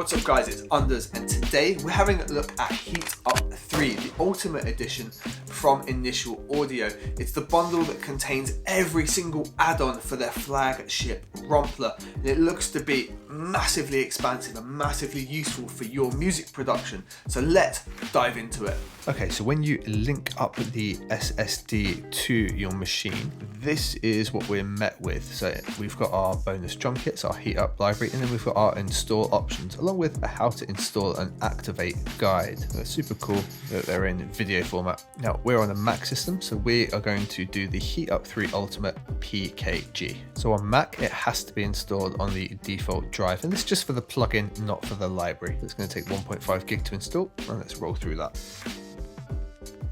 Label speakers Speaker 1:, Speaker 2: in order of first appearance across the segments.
Speaker 1: What's up guys, it's Unders, and today we're having a look at Heat Up 3, the Ultimate Edition from Initial Audio. It's the bundle that contains every single add-on for their flagship Rompler, and it looks to be massively expansive and massively useful for your music production. So let's dive into it. Okay, so when you link up the SSD to your machine, this is what we're met with. So we've got our bonus drum kits, our Heat Up library, and then we've got our install options, along with a how to install and activate guide. They're super cool that they're in video format. Now we're on a Mac system, so we are going to do the Heat Up 3 Ultimate PKG. So on Mac, it has to be installed on the default drive, and this is just for the plugin, not for the library. It's going to take 1.5 gig to install, and let's roll through that.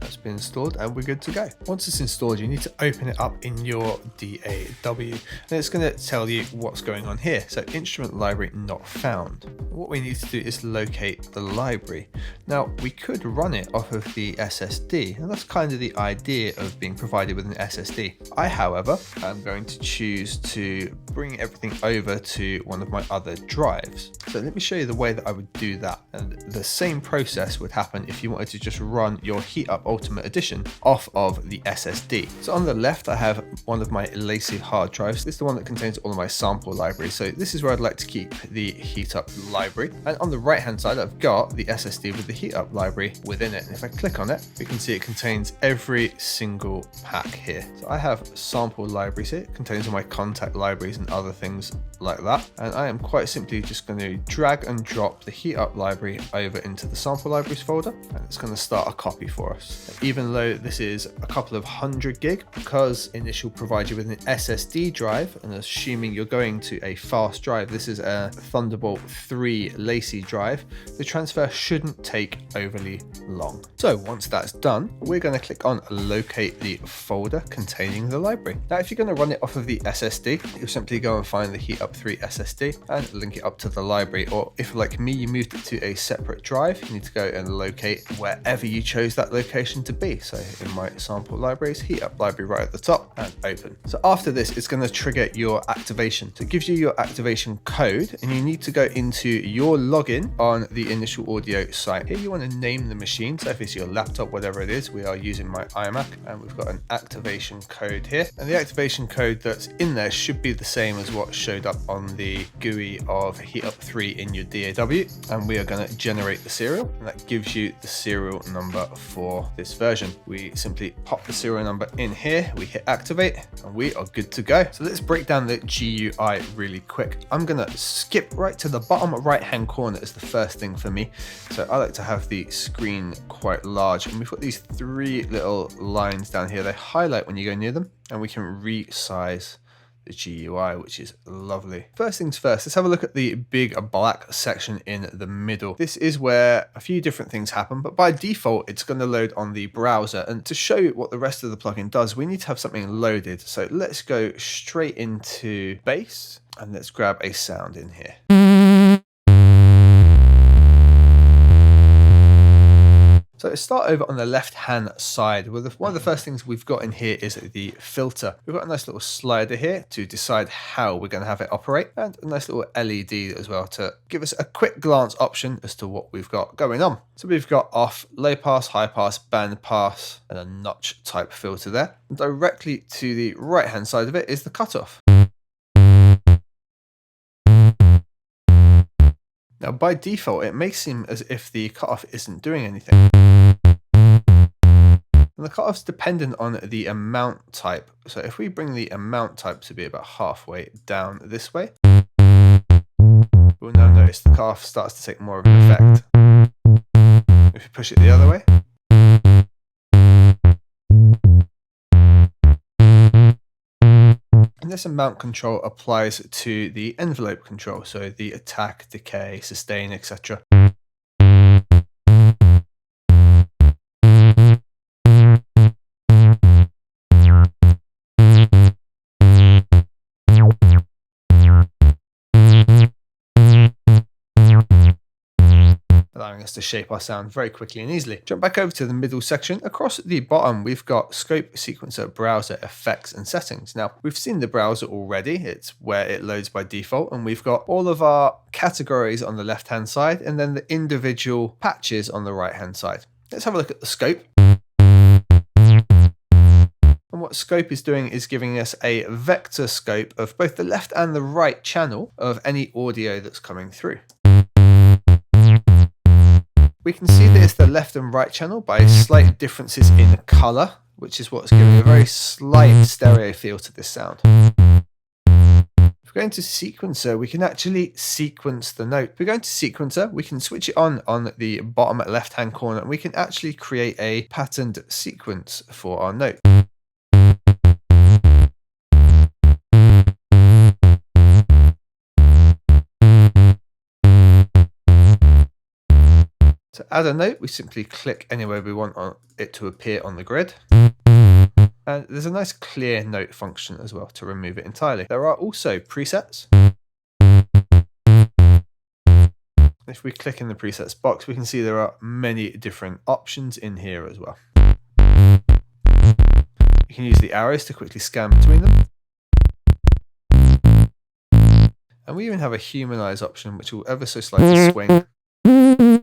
Speaker 1: That's been installed and we're good to go. Once it's installed, you need to open it up in your DAW, and it's going to tell you what's going on here. So instrument library not found. What we need to do is locate the library. Now we could run it off of the SSD, and that's kind of the idea of being provided with an SSD. I, however, am going to choose to bring everything over to one of my other drives. So let me show you the way that I would do that. And the same process would happen if you wanted to just run your Heat Up Ultimate Edition off of the SSD. So on the left, I have one of my Lacy hard drives. This is the one that contains all of my sample libraries. So this is where I'd like to keep the Heat Up library. And on the right hand side, I've got the SSD with the Heat Up library within it. And if I click on it, we can see it contains every single pack here. So I have sample libraries here. It contains all my contact libraries and other things like that. And I am quite simply just going to drag and drop the Heat Up library over into the sample libraries folder, and it's going to start a copy for us. Even though this is a couple of 100 gig, because Initial provides you with an SSD drive, and assuming you're going to a fast drive, this is a Thunderbolt 3 Lacy drive, the transfer shouldn't take overly long. So once that's done, we're going to click on locate the folder containing the library. Now if you're going to run it off of the SSD, you'll simply go and find the Heat Up 3 SSD and link it up to the library, or if like me you moved it to a separate drive, you need to go and locate wherever you chose that location to be. So in my sample libraries, Heat Up library right at the top, and open. So after this, it's going to trigger your activation. So it gives you your activation code, and you need to go into your login on the Initial Audio site. Here you want to name the machine. So if it's your laptop, whatever it is, we are using my iMac, and we've got an activation code here. And the activation code that's in there should be the same as what showed up on the GUI of Heat Up 3 in your DAW. And we are going to generate the serial, and that gives you the serial number for this version. We simply pop the serial number in here, we hit activate, and we are good to go. So let's break down the GUI really quick. I'm gonna skip right to the bottom right hand corner as the first thing for me. So I like to have the screen quite large, and we've got these three little lines down here. They highlight when you go near them, and we can resize the GUI, which is lovely. First things first, let's have a look at the big black section in the middle. This is where a few different things happen, but by default, it's going to load on the browser. And to show you what the rest of the plugin does, we need to have something loaded. So let's go straight into bass, and let's grab a sound in here. So let's start over on the left-hand side. Well, one of the first things we've got in here is the filter. We've got a nice little slider here to decide how we're going to have it operate, and a nice little LED as well to give us a quick glance option as to what we've got going on. So we've got off, low pass, high pass, band pass, and a notch type filter there. And directly to the right-hand side of it is the cutoff. Now, by default, it may seem as if the cutoff isn't doing anything. And the cutoff's dependent on the amount type. So if we bring the amount type to be about halfway down this way, we'll now notice the cutoff starts to take more of an effect. If we push it the other way, and this amount control applies to the envelope control, so the attack, decay, sustain, etc. allowing us to shape our sound very quickly and easily. Jump back over to the middle section. Across the bottom, we've got Scope, Sequencer, Browser, Effects, and Settings. Now, we've seen the browser already. It's where it loads by default, and we've got all of our categories on the left-hand side, and then the individual patches on the right-hand side. Let's have a look at the scope. And what scope is doing is giving us a vector scope of both the left and the right channel of any audio that's coming through. We can see that it's the left and right channel by slight differences in color, which is what's giving a very slight stereo feel to this sound. If we go into sequencer, we can actually sequence the note. If we go into sequencer, we can switch it on the bottom left-hand corner, and we can actually create a patterned sequence for our note. To add a note, we simply click anywhere we want it to appear on the grid. And there's a nice clear note function as well to remove it entirely. There are also presets. If we click in the presets box, we can see there are many different options in here as well. You can use the arrows to quickly scan between them. And we even have a humanize option, which will ever so slightly swing.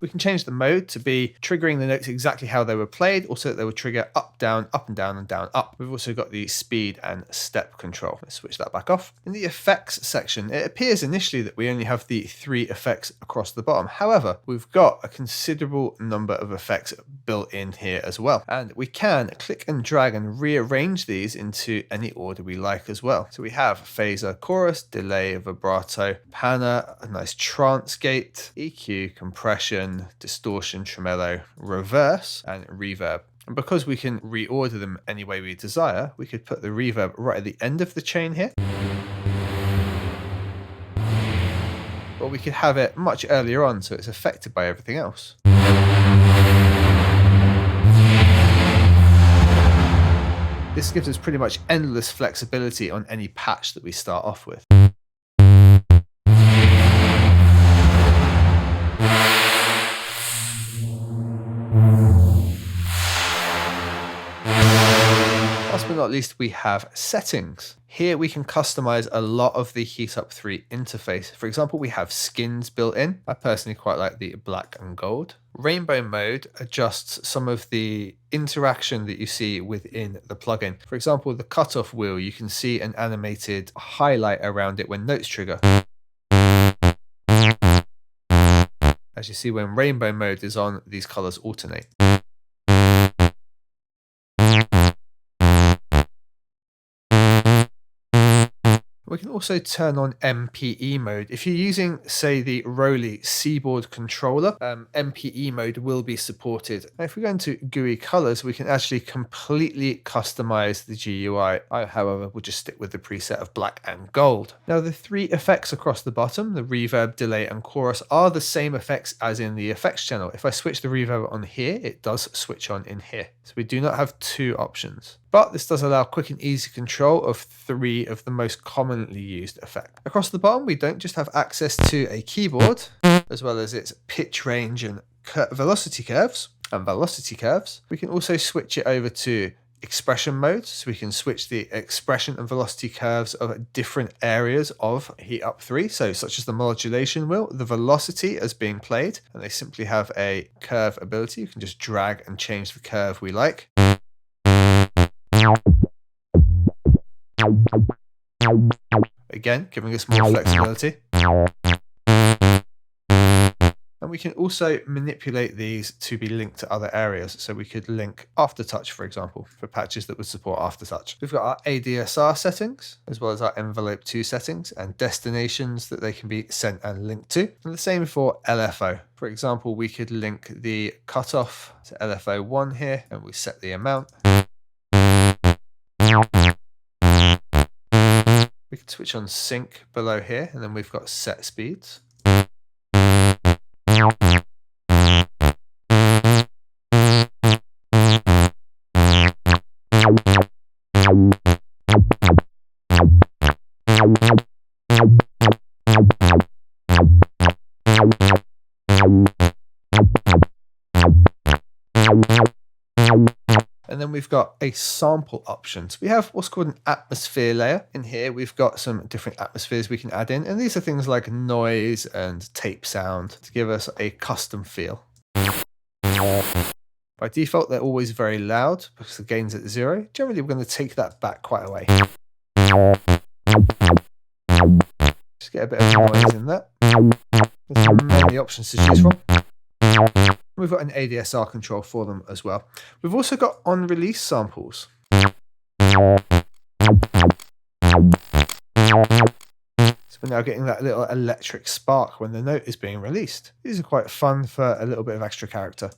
Speaker 1: We can change the mode to be triggering the notes exactly how they were played, also that they will trigger up, down, and down, and down, up. We've also got the speed and step control. Let's switch that back off. In the effects section, it appears initially that we only have the 3 effects across the bottom. However, we've got a considerable number of effects built in here as well. And we can click and drag and rearrange these into any order we like as well. So we have phaser, chorus, delay, vibrato, panner, a nice trance gate, EQ, compression, distortion, tremolo, reverse, and reverb. And because we can reorder them any way we desire, we could put the reverb right at the end of the chain here. Or we could have it much earlier on so it's affected by everything else. This gives us pretty much endless flexibility on any patch that we start off with. Last but not least, we have settings. Here we can customize a lot of the Heat Up 3 interface. For example, we have skins built in. I personally quite like the black and gold. Rainbow mode adjusts some of the interaction that you see within the plugin. For example, the cutoff wheel, you can see an animated highlight around it when notes trigger. As you see, when rainbow mode is on, these colors alternate. We can also turn on MPE mode. If you're using, say, the Roly Seaboard controller, MPE mode will be supported. Now, if we go into GUI colors, we can actually completely customize the GUI. I, however, will just stick with the preset of black and gold. Now, the 3 effects across the bottom, the reverb, delay, and chorus, are the same effects as in the effects channel. If I switch the reverb on here, it does switch on in here. So we do not have 2 options. But this does allow quick and easy control of 3 of the most commonly used effects. Across the bottom, we don't just have access to a keyboard, as well as its pitch range and velocity curves. We can also switch it over to expression mode, so we can switch the expression and velocity curves of different areas of Heat Up 3, so such as the modulation wheel, the velocity as being played, and they simply have a curve ability. You can just drag and change the curve we like. Again, giving us more flexibility. And we can also manipulate these to be linked to other areas. So we could link Aftertouch, for example, for patches that would support Aftertouch. We've got our ADSR settings, as well as our Envelope 2 settings and destinations that they can be sent and linked to. And the same for LFO. For example, we could link the cutoff to LFO1 here, and we set the amount. We can switch on sync below here, and then we've got set speeds. And then we've got a sample options. We have what's called an atmosphere layer. In here, we've got some different atmospheres we can add in. And these are things like noise and tape sound to give us a custom feel. By default, they're always very loud because the gain's at 0. Generally, we're going to take that back quite a way. Just get a bit of noise in there. There's many options to choose from. We've got an ADSR control for them as well. We've also got on-release samples. So we're now getting that little electric spark when the note is being released. These are quite fun for a little bit of extra character.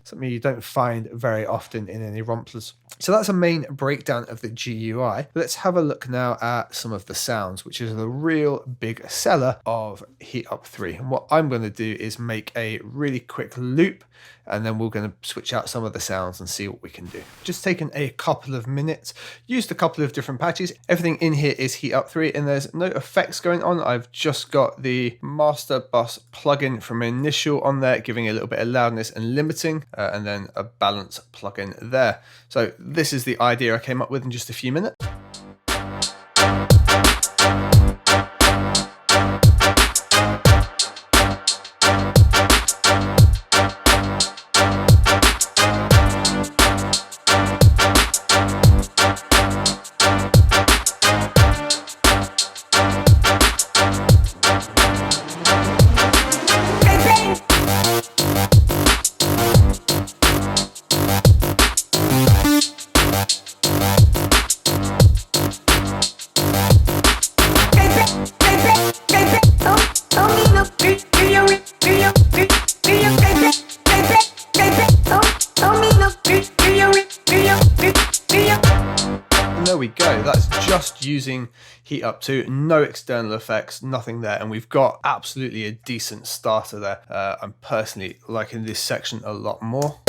Speaker 1: Something you don't find very often in any romplers. So that's a main breakdown of the GUI. Let's have a look now at some of the sounds, which is the real big seller of Heat Up 3. And what I'm going to do is make a really quick loop, and then we're going to switch out some of the sounds and see what we can do. Just taken a couple of minutes, used a couple of different patches. Everything in here is Heat Up 3, and there's no effects going on. I've just got the master bus plugin from Initial on there, giving a little bit of loudness and limiting, and then a balance plugin there. So this is the idea I came up with in just a few minutes. There we go. That's just using Heat Up 2, no external effects, nothing there, and we've got absolutely a decent starter there. I'm personally liking this section a lot more.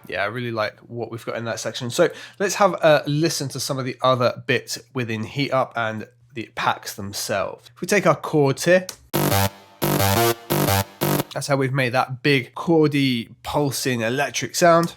Speaker 1: Yeah, I really like what we've got in that section. So let's have a listen to some of the other bits within Heat Up and the packs themselves. If we take our chords here, that's how we've made that big chordy pulsing electric sound.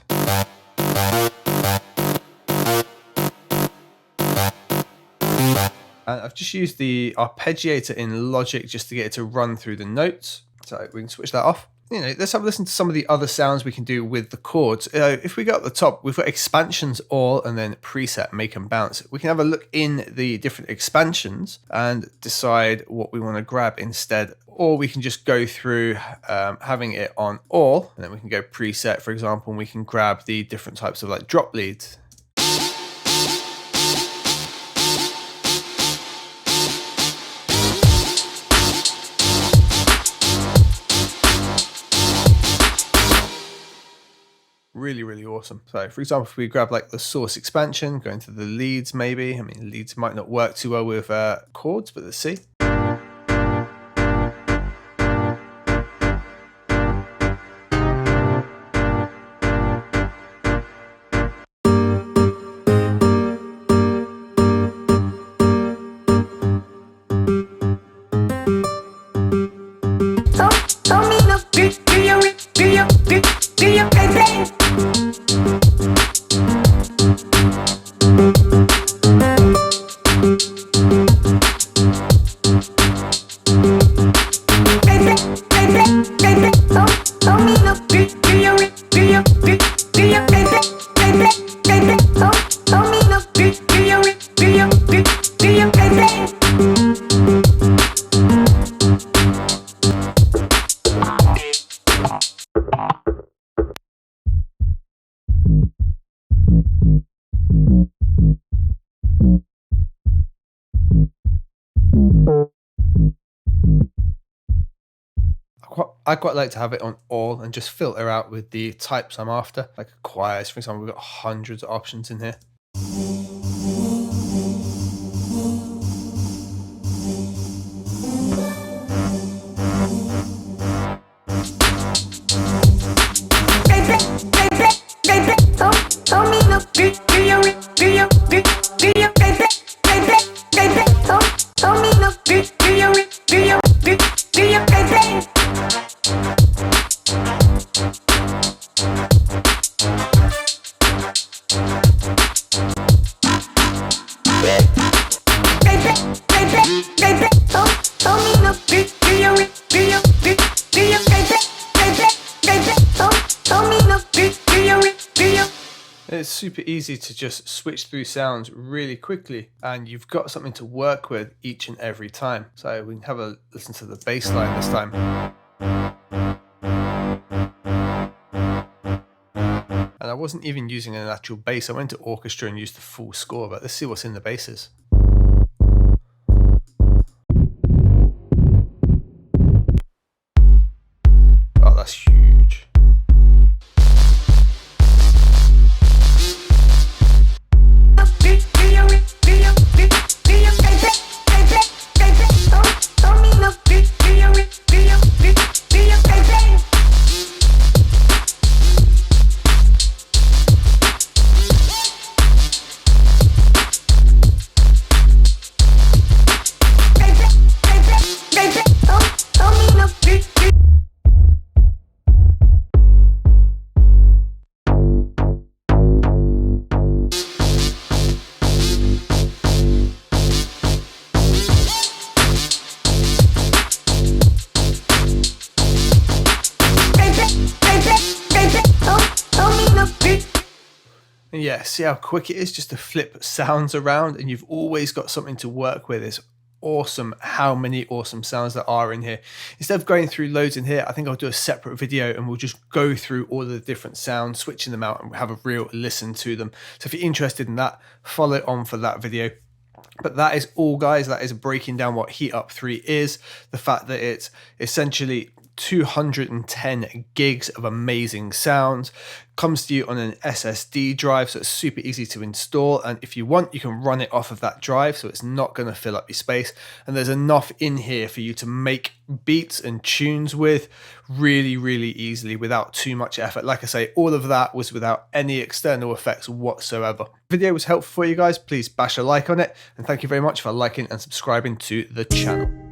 Speaker 1: And I've just used the arpeggiator in Logic just to get it to run through the notes. So we can switch that off. You know, let's have a listen to some of the other sounds we can do with the chords. If we go up the top, we've got expansions all and then preset, make and bounce. We can have a look in the different expansions and decide what we want to grab instead. Or we can just go through having it on all, and then we can go preset, for example, and we can grab the different types of like drop leads. Really, really awesome. So for example, if we grab like the source expansion, go into the leads maybe. I mean, leads might not work too well with chords, but let's see. I quite like to have it on all and just filter out with the types I'm after, like choirs, for example. We've got hundreds of options in here. It's super easy to just switch through sounds really quickly, and you've got something to work with each and every time. So we can have a listen to the bass line this time. And I wasn't even using an actual bass. I went to orchestra and used the full score, but let's see what's in the basses. Oh, that's huge. And yeah, see how quick it is just to flip sounds around, and you've always got something to work with. It's awesome how many awesome sounds there are in here. Instead of going through loads in here, I think I'll do a separate video and we'll just go through all the different sounds, switching them out, and have a real listen to them. So if you're interested in that, follow on for that video. But that is all, guys. That is breaking down what Heat Up 3 is, the fact that it's essentially 210 gigs of amazing sounds, comes to you on an SSD drive, so it's super easy to install, and if you want you can run it off of that drive, so it's not going to fill up your space, and there's enough in here for you to make beats and tunes with really easily without too much effort. Like I say, all of that was without any external effects whatsoever. If the video was helpful for you guys, please bash a like on it, and thank you very much for liking and subscribing to the channel.